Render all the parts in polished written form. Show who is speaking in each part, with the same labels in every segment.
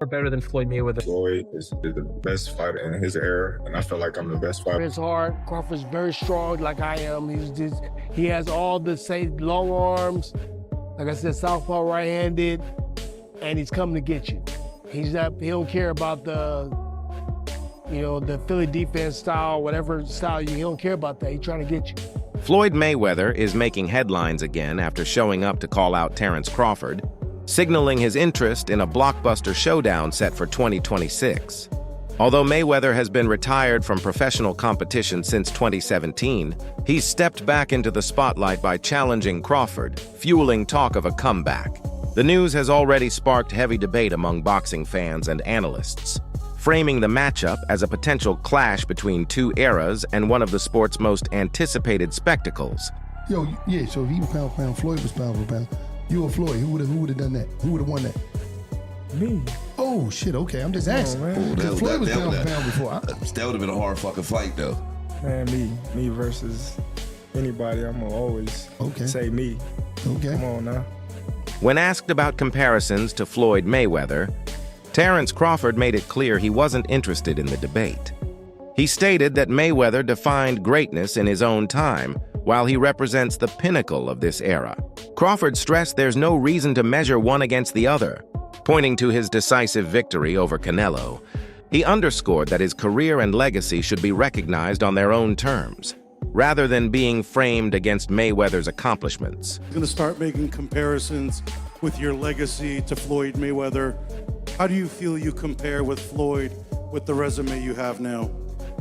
Speaker 1: Better than Floyd Mayweather.
Speaker 2: Floyd is the best fighter in his era, and I feel like I'm the best fighter.
Speaker 3: It's hard. Crawford's very strong, like I am. He has all the same long arms. Like I said, southpaw, right-handed, and he's coming to get you. He don't care about the Philly defense style, whatever style he don't care about that. He's trying to get you.
Speaker 4: Floyd Mayweather is making headlines again after showing up to call out Terence Crawford, signaling his interest in a blockbuster showdown set for 2026. Although Mayweather has been retired from professional competition since 2017, he's stepped back into the spotlight by challenging Crawford, fueling talk of a comeback. The news has already sparked heavy debate among boxing fans and analysts, framing the matchup as a potential clash between two eras and one of the sport's most anticipated spectacles.
Speaker 5: So if he was pound for pound, Floyd was pound for pound. You or Floyd, who would have done that? Who would have won that?
Speaker 3: Me.
Speaker 5: Oh shit! Okay, I'm just asking. Floyd was pound for pound before.
Speaker 6: That would have been a hard fucking fight, though.
Speaker 7: Man, me versus anybody. I'm gonna always say me.
Speaker 5: Okay.
Speaker 7: Come on now.
Speaker 4: When asked about comparisons to Floyd Mayweather, Terence Crawford made it clear he wasn't interested in the debate. He stated that Mayweather defined greatness in his own time, while he represents the pinnacle of this era. Crawford stressed there's no reason to measure one against the other, pointing to his decisive victory over Canelo. He underscored that his career and legacy should be recognized on their own terms, rather than being framed against Mayweather's accomplishments.
Speaker 8: You're going to start making comparisons with your legacy to Floyd Mayweather. How do you feel you compare with Floyd with the resume you have now?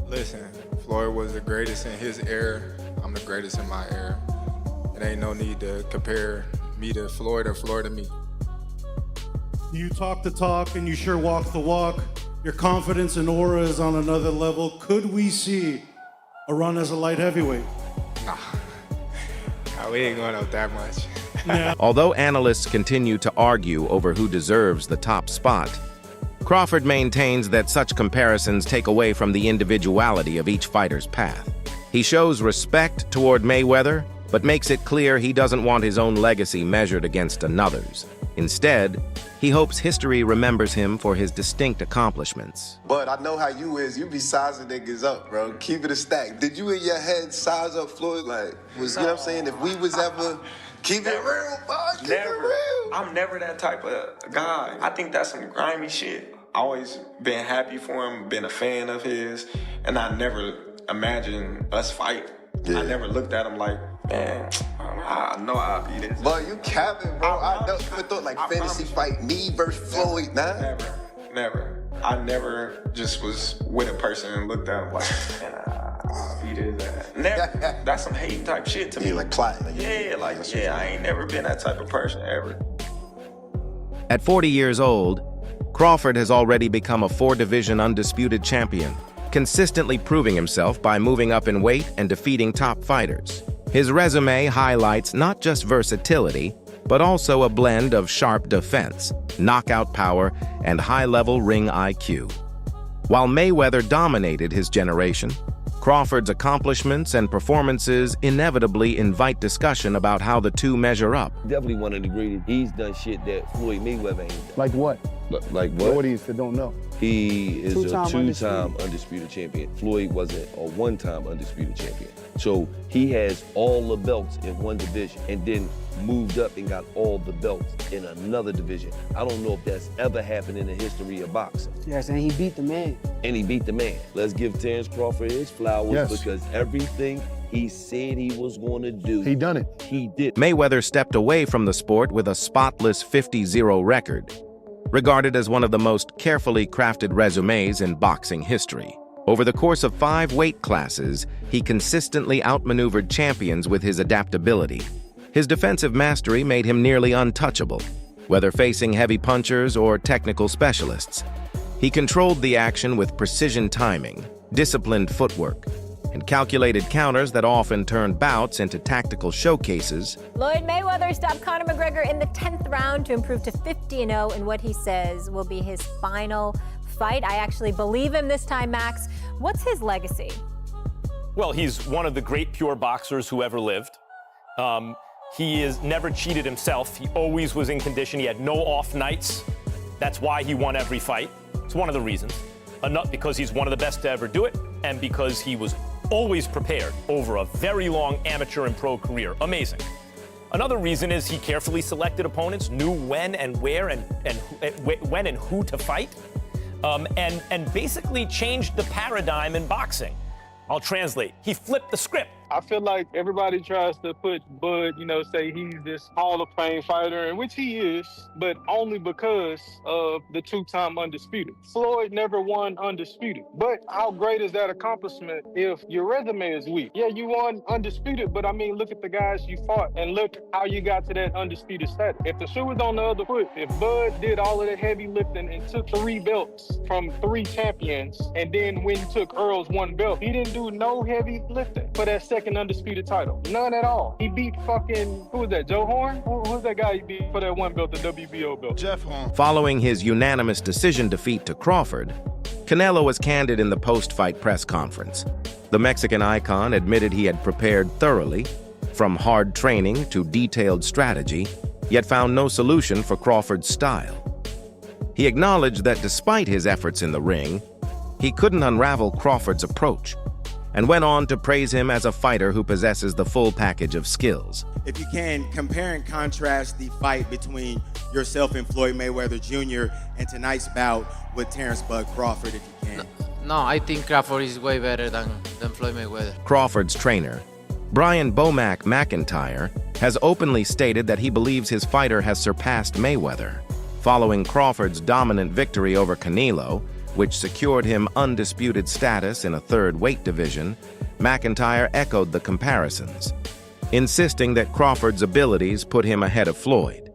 Speaker 7: Listen, Floyd was the greatest in his era. I'm the greatest in my era. It ain't no need to compare me to Floyd or Floyd to me.
Speaker 8: You talk the talk and you sure walk the walk. Your confidence and aura is on another level. Could we see a run as a light heavyweight?
Speaker 7: Nah, we ain't going up that much.
Speaker 8: Yeah.
Speaker 4: Although analysts continue to argue over who deserves the top spot, Crawford maintains that such comparisons take away from the individuality of each fighter's path. He shows respect toward Mayweather, but makes it clear he doesn't want his own legacy measured against another's. Instead, he hopes history remembers him for his distinct accomplishments.
Speaker 9: But I know how you is. You be sizing niggas up, bro. Keep it a stack. Did you in your head size up Floyd? Like, you know what I'm saying? If we was ever... Keep it real, boy. Keep it real.
Speaker 10: I'm never that type of guy. I think that's some grimy shit. Always been happy for him, been a fan of his, and I never imagined us fight.
Speaker 9: Yeah.
Speaker 10: I never looked at him like, man, I know I'll be this.
Speaker 9: But you capping, bro. I never thought like fantasy fight me versus Floyd, nah.
Speaker 10: Never. I never just was with a person and looked at him like, man, I'll be this. Never. That's some hate type shit to me.
Speaker 9: Yeah, like plotting.
Speaker 10: I ain't never been that type of person ever.
Speaker 4: At 40 years old, Crawford has already become a 4-division undisputed champion, consistently proving himself by moving up in weight and defeating top fighters. His resume highlights not just versatility, but also a blend of sharp defense, knockout power, and high-level ring IQ. While Mayweather dominated his generation, Crawford's accomplishments and performances inevitably invite discussion about how the two measure up.
Speaker 6: Definitely one of the greatest. He's done shit that Floyd Mayweather ain't done.
Speaker 5: Like what?
Speaker 6: Like what?
Speaker 5: The audience that don't know.
Speaker 6: He is a
Speaker 5: Two-time
Speaker 6: two-time undisputed champion. Floyd wasn't a one-time undisputed champion. So he has all the belts in one division and then moved up and got all the belts in another division. I don't know if that's ever happened in the history of boxing.
Speaker 11: Yes, and he beat the man.
Speaker 6: And he beat the man. Let's give Terence Crawford his flowers because everything he said he was going to do,
Speaker 5: He done it.
Speaker 6: he did.
Speaker 4: Mayweather stepped away from the sport with a spotless 50-0 record, regarded as one of the most carefully crafted resumes in boxing history. Over the course of 5 weight classes, he consistently outmaneuvered champions with his adaptability. His defensive mastery made him nearly untouchable, whether facing heavy punchers or technical specialists. He controlled the action with precision timing, disciplined footwork, and calculated counters that often turned bouts into tactical showcases.
Speaker 12: Floyd Mayweather stopped Conor McGregor in the 10th round to improve to 50-0 in what he says will be his final fight. I actually believe him this time, Max. What's his legacy?
Speaker 13: Well, he's one of the great pure boxers who ever lived.
Speaker 1: He is never cheated himself. He always was in condition. He had no off nights. That's why he won every fight. It's one of the reasons. Enough because he's one of the best to ever do it, and because he was always prepared over a very long amateur and pro career. Amazing. Another reason is he carefully selected opponents, knew when and where and when and who to fight, and basically changed the paradigm in boxing. I'll translate. He flipped the script.
Speaker 11: I feel like everybody tries to put Bud, say he's this Hall of Fame fighter, and which he is, but only because of the two-time undisputed. Floyd never won undisputed. But how great is that accomplishment if your resume is weak? Yeah, you won undisputed, but look at the guys you fought and look how you got to that undisputed status. If the shoe was on the other foot, if Bud did all of that heavy lifting and took 3 belts from 3 champions, and then when he took Earl's 1 belt, he didn't do no heavy lifting for that second undisputed title. None at all. He beat who was that, Joe Horn? Who's that guy he beat for that 1 belt, the WBO belt?
Speaker 8: Jeff Horn.
Speaker 4: Following his unanimous decision defeat to Crawford, Canelo was candid in the post-fight press conference. The Mexican icon admitted he had prepared thoroughly, from hard training to detailed strategy, yet found no solution for Crawford's style. He acknowledged that despite his efforts in the ring, he couldn't unravel Crawford's approach, and went on to praise him as a fighter who possesses the full package of skills.
Speaker 13: If you can, compare and contrast the fight between yourself and Floyd Mayweather Jr. and tonight's bout with Terence "Bud" Crawford, if you can.
Speaker 14: No, I think Crawford is way better than Floyd Mayweather.
Speaker 4: Crawford's trainer, Brian "Bomac" McIntyre, has openly stated that he believes his fighter has surpassed Mayweather. Following Crawford's dominant victory over Canelo, which secured him undisputed status in a 3rd weight division, McIntyre echoed the comparisons, insisting that Crawford's abilities put him ahead of Floyd.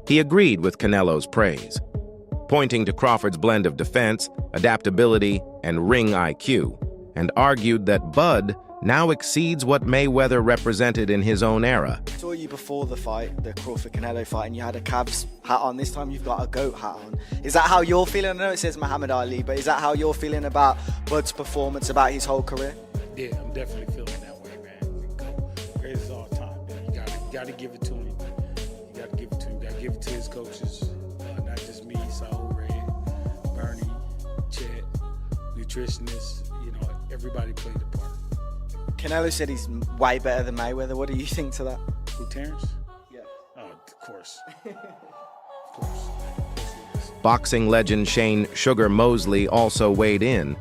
Speaker 4: He agreed with Canelo's praise, pointing to Crawford's blend of defense, adaptability, and ring IQ, and argued that Bud now exceeds what Mayweather represented in his own era.
Speaker 15: I saw you before the fight, the Crawford-Canelo fight, and you had a Cavs hat on. This time you've got a GOAT hat on. Is that how you're feeling? I know it says Muhammad Ali, but is that how you're feeling about Bud's performance, about his whole career?
Speaker 16: Yeah, I'm definitely feeling that way, man. Greatest of all time, man. You gotta give it to him. You gotta give it to him. You gotta give it to his coaches. Not just me, Saul, Red, Bernie, Chet, nutritionists. Everybody played a part.
Speaker 15: Canelo said he's way better than Mayweather. What do you think to that?
Speaker 16: Who, Terence?
Speaker 15: Yeah.
Speaker 16: Oh, of course. Of course.
Speaker 4: Boxing legend Shane "Sugar" Mosley also weighed in,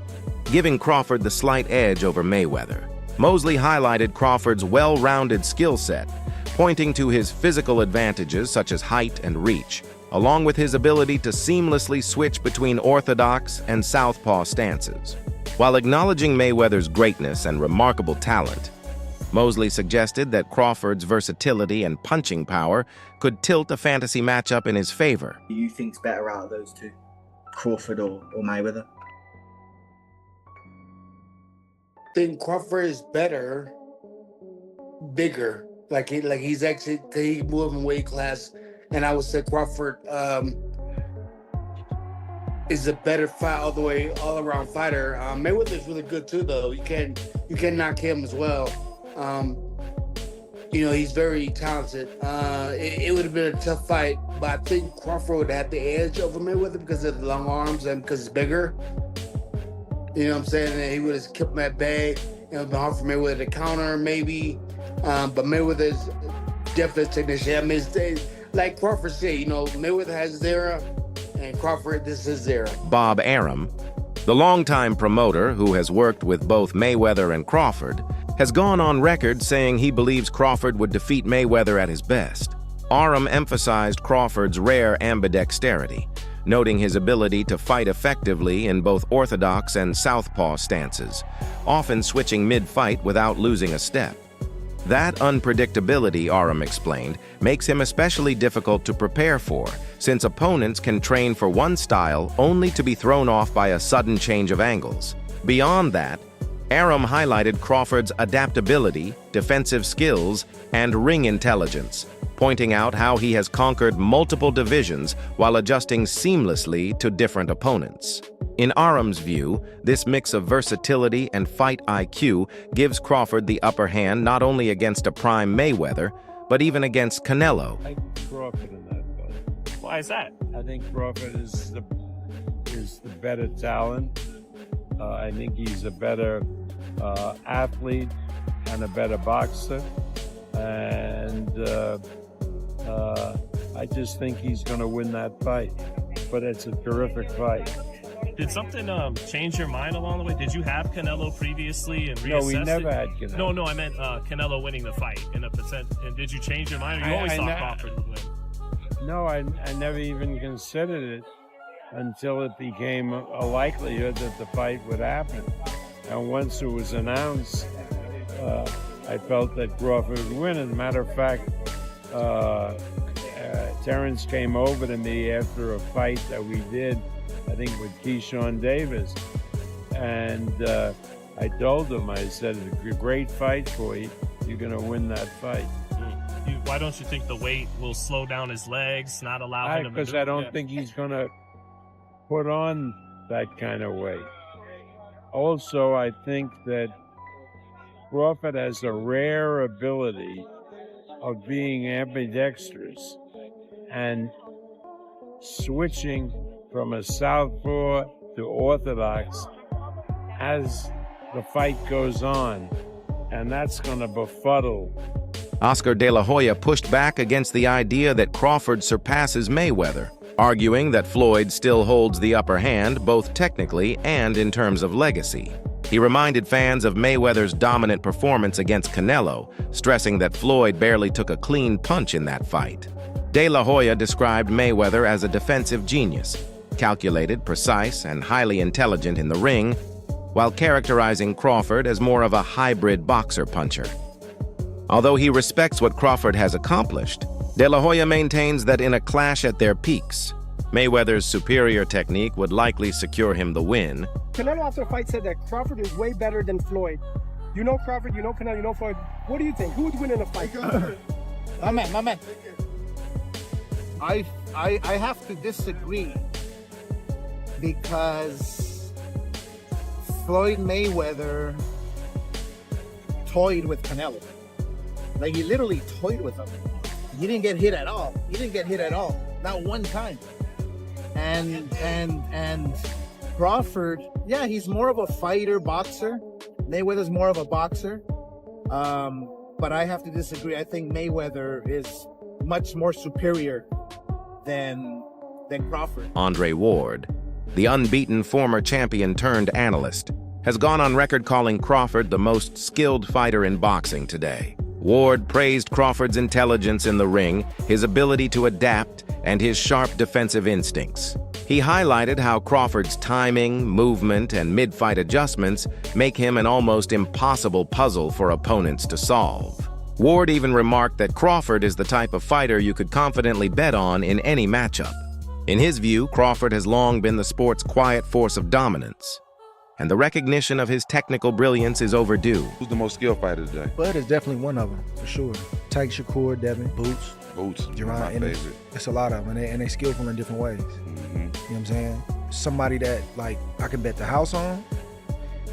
Speaker 4: giving Crawford the slight edge over Mayweather. Mosley highlighted Crawford's well-rounded skill set, pointing to his physical advantages such as height and reach, along with his ability to seamlessly switch between orthodox and southpaw stances. While acknowledging Mayweather's greatness and remarkable talent, Mosley suggested that Crawford's versatility and punching power could tilt a fantasy matchup in his favor.
Speaker 15: Who do you think's better out of those two, Crawford or Mayweather?
Speaker 3: I think Crawford is better, bigger. He's actually he moved in weight class, and I would say Crawford is a better fight all around fighter. Mayweather's really good too, though. You can knock him as well. He's very talented. It would have been a tough fight, but I think Crawford would have the edge over Mayweather because of the long arms and because it's bigger. You know what I'm saying? And he would have kept him at bay. It would have been hard for Mayweather to counter, maybe. But Mayweather's definitely a technician. It's like Crawford said, Mayweather has his era, and Crawford, this is his era.
Speaker 4: Bob Arum, the longtime promoter who has worked with both Mayweather and Crawford, has gone on record saying he believes Crawford would defeat Mayweather at his best. Arum emphasized Crawford's rare ambidexterity, noting his ability to fight effectively in both orthodox and southpaw stances, often switching mid-fight without losing a step. That unpredictability, Arum explained, makes him especially difficult to prepare for, since opponents can train for one style only to be thrown off by a sudden change of angles. Beyond that, Arum highlighted Crawford's adaptability, defensive skills, and ring intelligence, pointing out how he has conquered multiple divisions while adjusting seamlessly to different opponents. In Arum's view, this mix of versatility and fight IQ gives Crawford the upper hand not only against a prime Mayweather, but even against Canelo.
Speaker 17: I think Crawford in that fight.
Speaker 1: Why is that?
Speaker 17: I think Crawford is the better talent. I think he's a better athlete and a better boxer. And I just think he's going to win that fight. But it's a terrific fight.
Speaker 18: Did something change your mind along the way? Did you have Canelo previously and reassessed
Speaker 17: No, we never had Canelo.
Speaker 18: No, I meant Canelo winning the fight in a percent. And did you change your mind, or you always thought Crawford would win?
Speaker 17: No, I never even considered it until it became a likelihood that the fight would happen. And once it was announced, I felt that Crawford would win. As a matter of fact, Terence came over to me after a fight that we did, I think with Keyshawn Davis. And I told him, I said, it's a great fight for you. You're going to win that fight.
Speaker 18: Why don't you think the weight will slow down his legs, not allow him to
Speaker 17: Because I don't think he's going to put on that kind of weight. Also, I think that Crawford has a rare ability of being ambidextrous and switching from a southpaw to orthodox as the fight goes on, and that's going to befuddle.
Speaker 4: Oscar De La Hoya pushed back against the idea that Crawford surpasses Mayweather, arguing that Floyd still holds the upper hand both technically and in terms of legacy. He reminded fans of Mayweather's dominant performance against Canelo, stressing that Floyd barely took a clean punch in that fight. De La Hoya described Mayweather as a defensive genius, calculated, precise, and highly intelligent in the ring, while characterizing Crawford as more of a hybrid boxer-puncher. Although he respects what Crawford has accomplished, De La Hoya maintains that in a clash at their peaks, Mayweather's superior technique would likely secure him the win.
Speaker 19: Canelo after the fight said that Crawford is way better than Floyd. You know Crawford, you know Canelo, you know Floyd. What do you think? Who would win in a fight?
Speaker 20: My man. I have to disagree because Floyd Mayweather toyed with Canelo. Like, he literally toyed with him. He didn't get hit at all. Not one time. And Crawford, yeah, he's more of a fighter, boxer. Mayweather's more of a boxer. But I have to disagree. I think Mayweather is much more superior than Crawford.
Speaker 4: Andre Ward, the unbeaten former champion turned analyst, has gone on record calling Crawford the most skilled fighter in boxing today. Ward praised Crawford's intelligence in the ring, his ability to adapt, and his sharp defensive instincts. He highlighted how Crawford's timing, movement, and mid-fight adjustments make him an almost impossible puzzle for opponents to solve. Ward even remarked that Crawford is the type of fighter you could confidently bet on in any matchup. In his view, Crawford has long been the sport's quiet force of dominance, and the recognition of his technical brilliance is overdue.
Speaker 21: Who's the most skilled fighter today?
Speaker 22: Bud is definitely one of them, for sure. Tyke Shakur, Devin, Boots,
Speaker 21: Jerron, my favorite.
Speaker 22: It's a lot of them, and they skillful in different ways.
Speaker 21: Mm-hmm.
Speaker 22: You know what I'm saying? Somebody that, like, I can bet the house on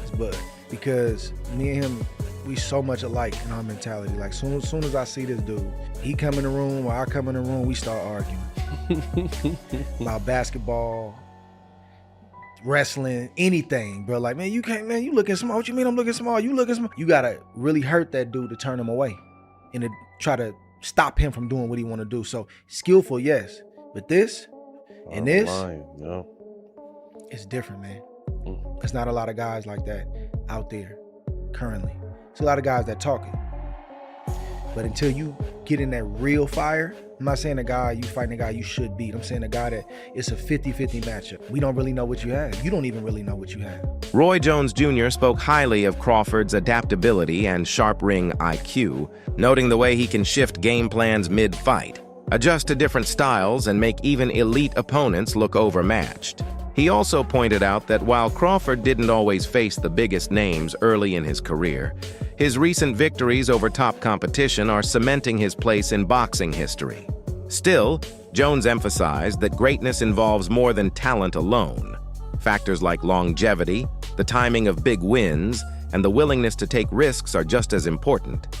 Speaker 22: is Bud, because me and him, we so much alike in our mentality. Like, soon as I see this dude, he come in the room or I come in the room, we start arguing about basketball, wrestling, anything, bro. Like, man, you can't, man, you looking small. What you mean I'm looking small? You looking small. You gotta really hurt that dude to turn him away and to try to stop him from doing what he want to do. So skillful, yes, but this and this, it's different, man. There's not a lot of guys like that out there currently. It's a lot of guys that talking, but until you get in that real fire, I'm not saying a guy, you fighting a guy you should beat. I'm saying a guy that it's a 50-50 matchup. We don't really know what you have. You don't even really know what you have.
Speaker 4: Roy Jones Jr. spoke highly of Crawford's adaptability and sharp ring IQ, noting the way he can shift game plans mid-fight, adjust to different styles, and make even elite opponents look overmatched. He also pointed out that while Crawford didn't always face the biggest names early in his career, his recent victories over top competition are cementing his place in boxing history. Still, Jones emphasized that greatness involves more than talent alone. Factors like longevity, the timing of big wins, and the willingness to take risks are just as important.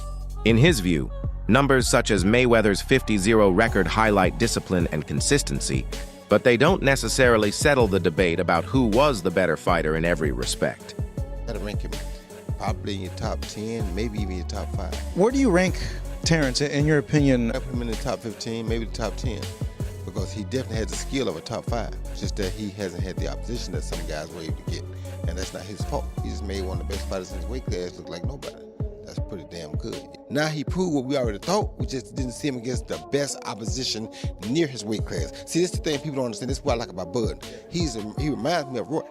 Speaker 4: In his view, Numbers such as Mayweather's 50-0 record highlight discipline and consistency, but they don't necessarily settle the debate about who was the better fighter in every respect.
Speaker 2: Gotta rank him probably in your top 10, maybe even your top 5.
Speaker 7: Where do you rank Terence, in your opinion?
Speaker 2: I put him in the top 15, maybe the top 10, because he definitely has the skill of a top 5. It's just that he hasn't had the opposition that some guys were able to get, and that's not his fault. He just made one of the best fighters in his weight class look like nobody. That's pretty damn good. Now he proved what we already thought. We just didn't see him against the best opposition near his weight class. See, this is the thing people don't understand. This is what I like about Bud. He reminds me of Roy.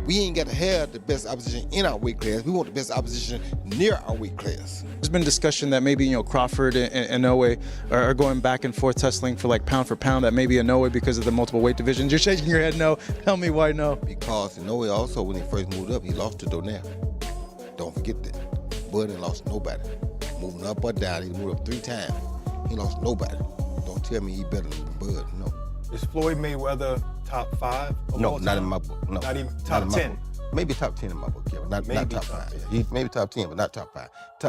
Speaker 2: We ain't got to have the best opposition in our weight class. We want the best opposition near our weight class.
Speaker 7: There's been discussion that maybe, Crawford and Inoue are going back and forth tussling for pound for pound, that maybe Inoue because of the multiple weight divisions. You're shaking your head no. Tell me why no.
Speaker 2: Because Inoue also, when he first moved up, he lost to Donnell. Don't forget that. Bud ain't lost nobody. Moving up or down, he moved up 3 times. He lost nobody. Don't tell me he better than Bud, no.
Speaker 23: Is Floyd Mayweather top 5?
Speaker 2: No, not in my book. No,
Speaker 23: not even top 10.
Speaker 2: Maybe top 10 in my book, yeah, but not top 5. He maybe top 10, but not top 5.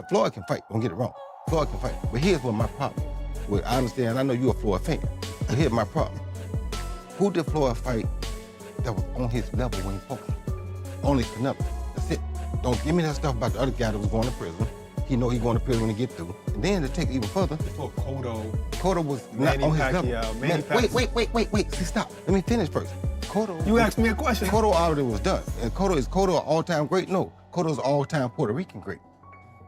Speaker 2: Floyd can fight. Don't get it wrong. Floyd can fight. But here's what my problem. Well, I understand. I know you're a Floyd fan. But here's my problem. Who did Floyd fight that was on his level when he fought? Only Canelo. That's it. Don't give me that stuff about the other guy that was going to prison. He know he's going to prison when he get through. And then to take it even further, Cotto was not on his level. Wait. See, stop. Let me finish first.
Speaker 23: You asked me a question.
Speaker 2: Cotto already was done. And is Cotto an all-time great? No. Cotto's an all-time Puerto Rican great.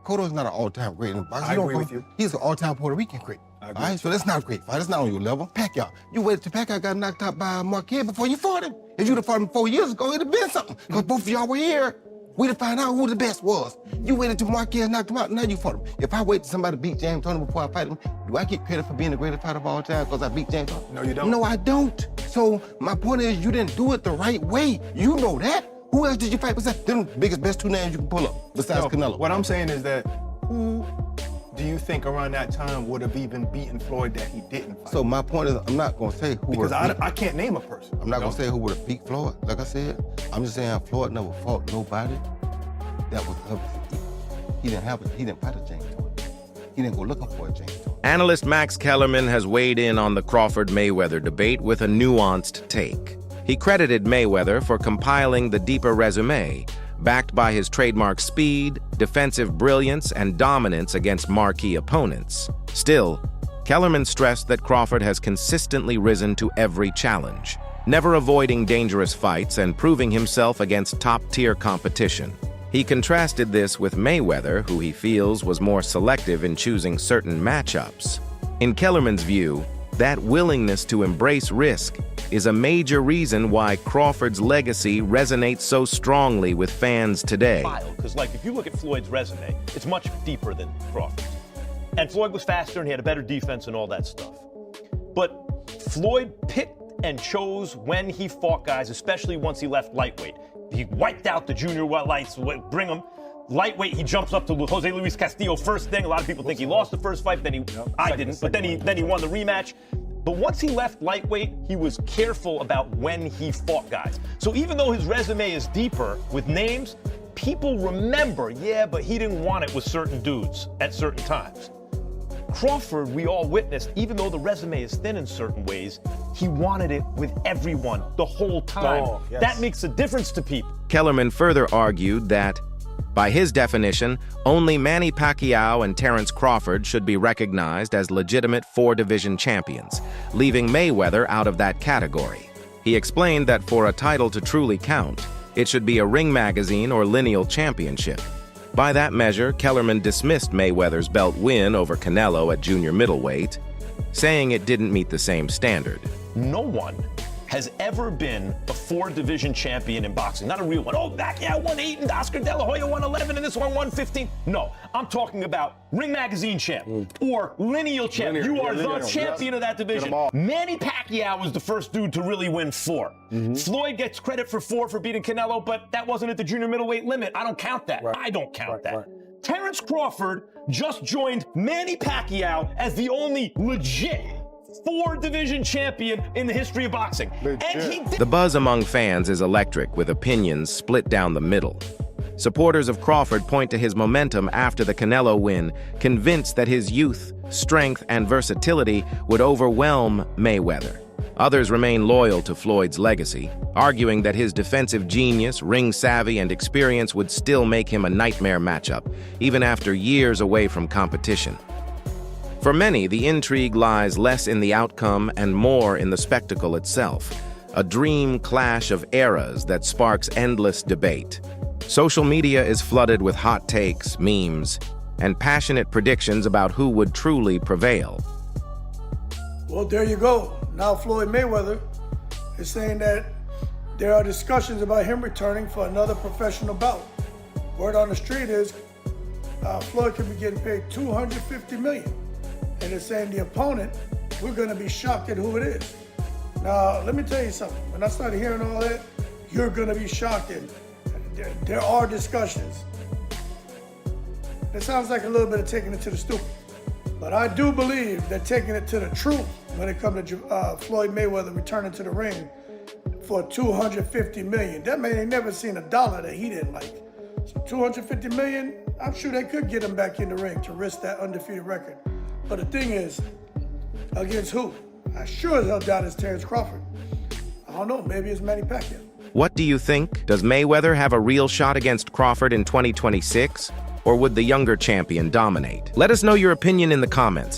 Speaker 2: Cotto's not an all-time great in boxing.
Speaker 23: I agree with you.
Speaker 2: He's an all-time Puerto Rican great. All right, so that's not a great fight. That's not on your level. Pacquiao. You waited till Pacquiao got knocked out by Marquez before you fought him. If you'd have fought him 4 years ago, it'd have been something. Because both of y'all were here. We'd have found out who the best was. You waited till Marquez knocked him out, now you fought him. If I wait till somebody beat James Toney before I fight him, do I get credit for being the greatest fighter of all time because I beat James Toney?
Speaker 23: No, you don't.
Speaker 2: No, I don't. So my point is, you didn't do it the right way. You know that. Who else did you fight besides them best 2 names you can pull up besides Canelo?
Speaker 23: What I'm saying is that who do you think around that time would have even beaten Floyd that he didn't fight?
Speaker 2: So my point is, I'm not going to say who
Speaker 23: because I can't name a person.
Speaker 2: I'm not going to say who would have beat Floyd. Like I said, I'm just saying Floyd never fought nobody that was up. He didn't fight a James Toney. He didn't go looking for a James Toney.
Speaker 4: Analyst Max Kellerman has weighed in on the Crawford-Mayweather debate with a nuanced take. He credited Mayweather for compiling the deeper resume, backed by his trademark speed, defensive brilliance, and dominance against marquee opponents. Still, Kellerman stressed that Crawford has consistently risen to every challenge, never avoiding dangerous fights and proving himself against top-tier competition. He contrasted this with Mayweather, who he feels was more selective in choosing certain matchups. In Kellerman's view, that willingness to embrace risk is a major reason why Crawford's legacy resonates so strongly with fans today.
Speaker 1: Because, if you look at Floyd's resume, it's much deeper than Crawford's. And Floyd was faster and he had a better defense and all that stuff. But Floyd picked and chose when he fought guys, especially once he left lightweight. He wiped out the junior lights, bring him. Lightweight, he jumps up to Jose Luis Castillo first thing. A lot of people think he lost the first fight, then I didn't, but then he won the rematch. But once he left lightweight, he was careful about when he fought guys. So even though his resume is deeper with names, people remember, but he didn't want it with certain dudes at certain times. Crawford, we all witnessed, even though the resume is thin in certain ways, he wanted it with everyone the whole time.
Speaker 23: Oh, yes.
Speaker 1: That makes a difference to people.
Speaker 4: Kellerman further argued that, by his definition, only Manny Pacquiao and Terence Crawford should be recognized as legitimate 4-division champions, leaving Mayweather out of that category. He explained that for a title to truly count, it should be a Ring Magazine or lineal championship. By that measure, Kellerman dismissed Mayweather's belt win over Canelo at junior middleweight, saying it didn't meet the same standard.
Speaker 1: No one has ever been a 4-division champion in boxing. Not a real one. Oh, Pacquiao won 8 and Oscar De La Hoya won 11 and this one won 15. No, I'm talking about Ring Magazine champ or lineal champ. You are the champion of that division. Manny Pacquiao was the first dude to really win 4. Floyd gets credit for 4 for beating Canelo, but that wasn't at the junior middleweight limit. I don't count that. I don't count that. Terence Crawford just joined Manny Pacquiao as the only legit 4-division champion in the history of boxing. And he did.
Speaker 4: The buzz among fans is electric, with opinions split down the middle. Supporters of Crawford point to his momentum after the Canelo win, convinced that his youth, strength, and versatility would overwhelm Mayweather. Others remain loyal to Floyd's legacy, arguing that his defensive genius, ring savvy, and experience would still make him a nightmare matchup, even after years away from competition. For many, the intrigue lies less in the outcome and more in the spectacle itself, a dream clash of eras that sparks endless debate. Social media is flooded with hot takes, memes, and passionate predictions about who would truly prevail.
Speaker 5: Well, there you go. Now Floyd Mayweather is saying that there are discussions about him returning for another professional bout. Word on the street is Floyd could be getting paid $250 million. And they're saying the opponent, we're gonna be shocked at who it is. Now, let me tell you something. When I started hearing all that, you're gonna be shocked. And there are discussions. It sounds like a little bit of taking it to the stupid. But I do believe that taking it to the truth when it comes to Floyd Mayweather returning to the ring for $250 million. That man ain't never seen a dollar that he didn't like. So $250 million, I'm sure they could get him back in the ring to risk that undefeated record. But the thing is, against who? I sure as hell doubt it's Terence Crawford. I don't know, maybe it's Manny Pacquiao.
Speaker 4: What do you think? Does Mayweather have a real shot against Crawford in 2026? Or would the younger champion dominate? Let us know your opinion in the comments.